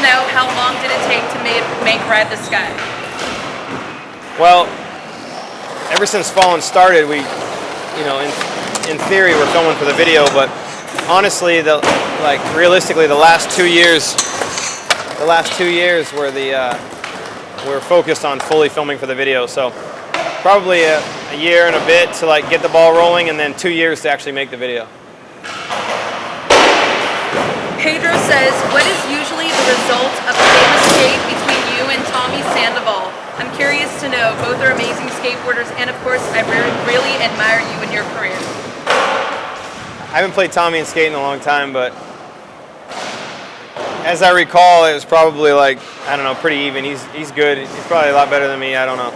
know, how long did it take to make Ride the Sky? Well, ever since Fallen started, we, in theory, we're filming for the video, but honestly, realistically, the last 2 years we're focused on fully filming for the video. So probably a year and a bit to get the ball rolling, and then 2 years to actually make the video. Pedro says, what is usually the result of a famous skate between you and Tommy Sandoval? I'm curious to know. Both are amazing skateboarders, and of course, I really admire you in your career. I haven't played Tommy in skating in a long time, but as I recall, it was probably pretty even. He's good. He's probably a lot better than me. I don't know.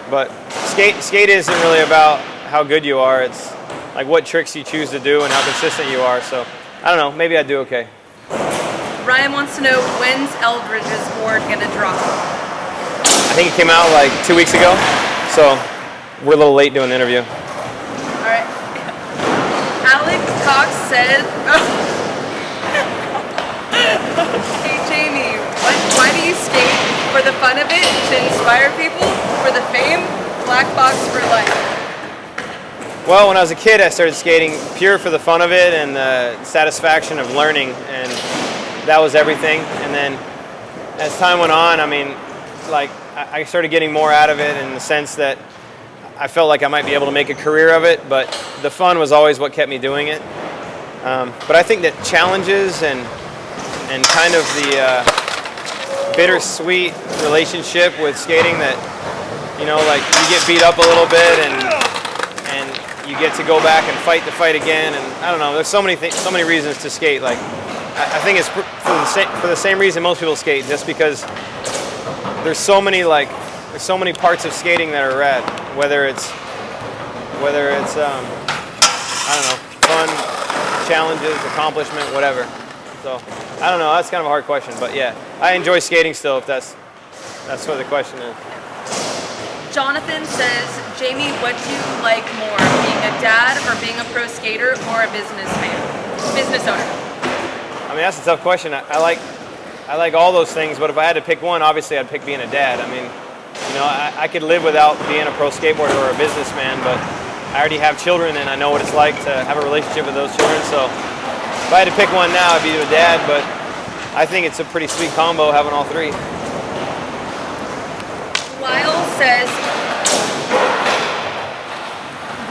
But skate isn't really about how good you are. It's what tricks you choose to do and how consistent you are. So I don't know. Maybe I do okay. Ryan wants to know, when's Eldridge's board gonna drop? I think it came out 2 weeks ago. So we're a little late doing the interview. All right. Alex Cox said, hey Jamie, why do you skate? For the fun of it? To inspire people? For the fame? Black Box for life. Well, when I was a kid, I started skating pure for the fun of it and the satisfaction of learning, and that was everything. And then as time went on, I started getting more out of it in the sense that I felt like I might be able to make a career of it, but the fun was always what kept me doing it. But I think that challenges and kind of the bittersweet relationship with skating, that you get beat up a little bit and you get to go back and fight the fight again, and I don't know, there's so many reasons to skate. I think it's for the same reason most people skate, just because there's so many parts of skating that are rad, whether it's I don't know, fun, challenges, accomplishment, whatever. So I don't know, that's kind of a hard question, but yeah, I enjoy skating still, if that's what the question is. Jonathan says, Jamie, what do you like more, being a dad or being a pro skater or a business owner? I mean, that's a tough question. I like all those things, but if I had to pick one, obviously I'd pick being a dad. I mean, I could live without being a pro skateboarder or a businessman, but I already have children and I know what it's like to have a relationship with those children. So if I had to pick one now, I'd be a dad, but I think it's a pretty sweet combo having all three. Lyle says,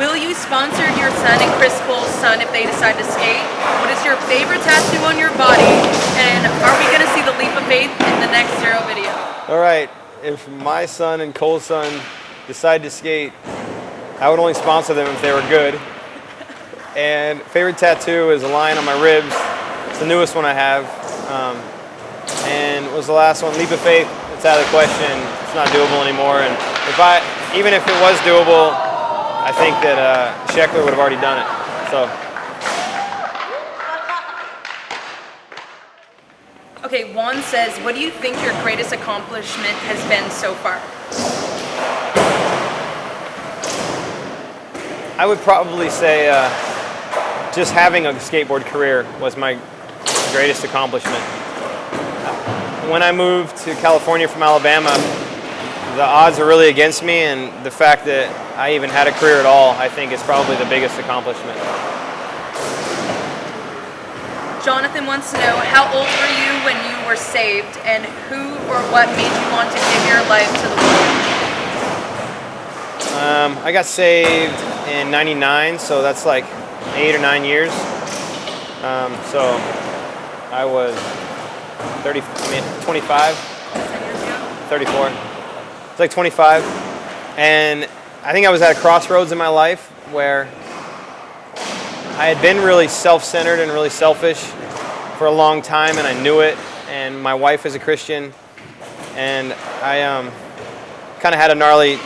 will you sponsor your son and Chris Cole's son if they decide to skate? What is your favorite tattoo on your body? And are we going to see the leap of faith in the next Zero video? All right, if my son and Cole's son decide to skate, I would only sponsor them if they were good. And favorite tattoo is a lion on my ribs. It's the newest one I have. And what was the last one? Leap of faith. It's out of the question. It's not doable anymore. And even if it was doable, I think that Sheckler would have already done it. So. Okay, Juan says, what do you think your greatest accomplishment has been so far? I would probably say just having a skateboard career was my greatest accomplishment. When I moved to California from Alabama, the odds were really against me, and the fact that I even had a career at all, I think, is probably the biggest accomplishment. Jonathan wants to know, how old were you when you were saved, and who or what made you want to give your life to the Lord? I got saved in '99, so that's 8 or 9 years. So I was 25, 34. It's 25. And I think I was at a crossroads in my life where I had been really self-centered and really selfish for a long time, and I knew it. And my wife is a Christian, and I kind of had a gnarly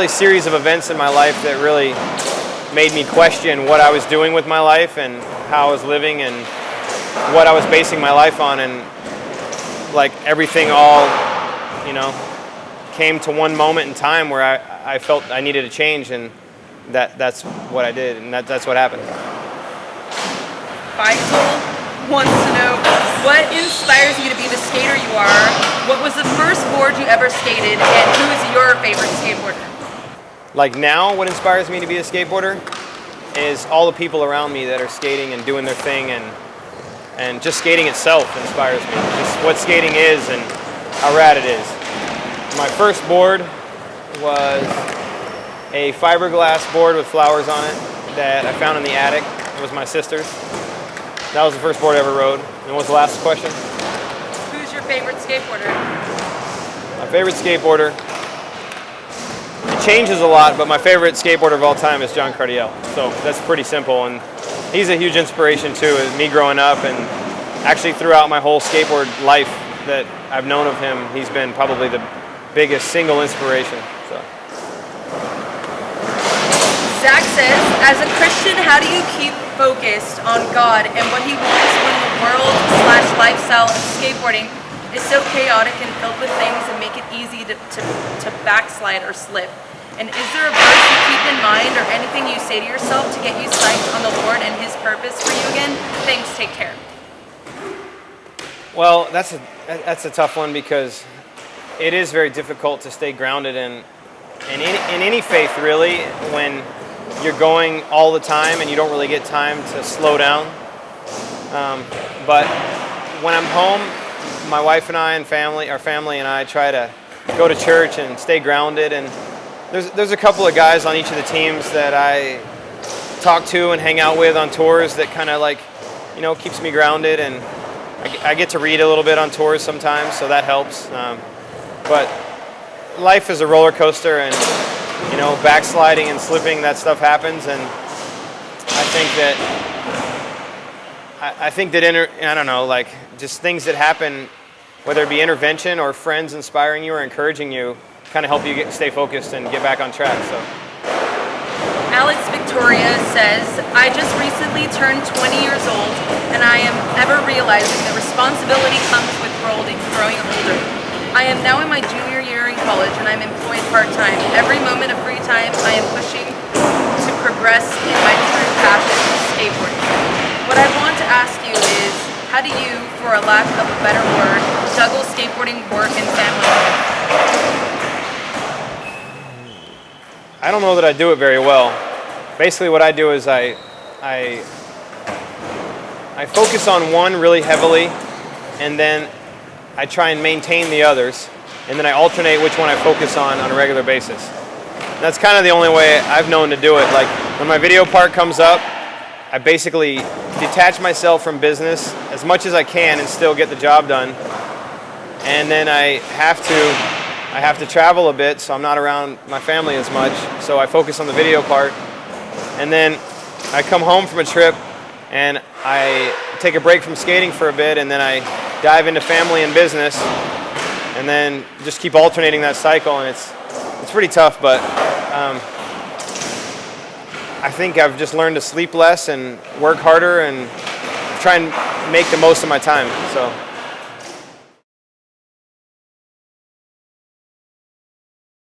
series of events in my life that really made me question what I was doing with my life and how I was living and what I was basing my life on, and everything all, came to one moment in time where I felt I needed a change, and that's what I did, and that's what happened. Faisal wants to know what inspires you to be the skater you are. What was the first board you ever skated, and who is your favorite skateboarder? Like now, what inspires me to be a skateboarder is all the people around me that are skating and doing their thing, and just skating itself inspires me. Just what skating is and how rad it is. My first board was a fiberglass board with flowers on it that I found in the attic. It was my sister's. That was the first board I ever rode. And what was the last question? Who's your favorite skateboarder? My favorite skateboarder, it changes a lot, but my favorite skateboarder of all time is John Cardiel. So that's pretty simple, and he's a huge inspiration too, as me growing up, and actually throughout my whole skateboard life that I've known of him, he's been probably the biggest single inspiration. So. Zach says, as a Christian, how do you keep focused on God and what He wants when the world/lifestyle of skateboarding is so chaotic and filled with things that make it easy to backslide or slip? And is there a verse you keep in mind or anything you say to yourself to get you psyched on the Lord and His purpose for you again? Thanks, take care. Well, that's a tough one because it is very difficult to stay grounded in any faith, really, when you're going all the time and you don't really get time to slow down. But when I'm home, my wife and I and our family and I try to go to church and stay grounded. And there's a couple of guys on each of the teams that I talk to and hang out with on tours that kind of keeps me grounded. And I get to read a little bit on tours sometimes, so that helps. But life is a roller coaster, and backsliding and slipping, that stuff happens. And I think that just things that happen, whether it be intervention or friends inspiring you or encouraging you, kind of help you stay focused and get back on track. So. Alex Victoria says, I just recently turned 20 years old, and I am ever realizing that responsibility comes with growing older. I am now in my junior year in college, and I'm employed part-time. Every moment of free time, I am pushing to progress in my true passion, skateboarding. What I want to ask you is, how do you, for a lack of a better word, juggle skateboarding, work, and family life? I don't know that I do it very well. Basically what I do is I focus on one really heavily, and then I try and maintain the others, and then I alternate which one I focus on a regular basis. And that's kind of the only way I've known to do it. Like when my video part comes up, I basically detach myself from business as much as I can and still get the job done. And then I have to travel a bit, so I'm not around my family as much, so I focus on the video part. And then I come home from a trip and I take a break from skating for a bit, and then I dive into family and business, and then just keep alternating that cycle. And it's pretty tough, but I think I've just learned to sleep less and work harder and try and make the most of my time. So.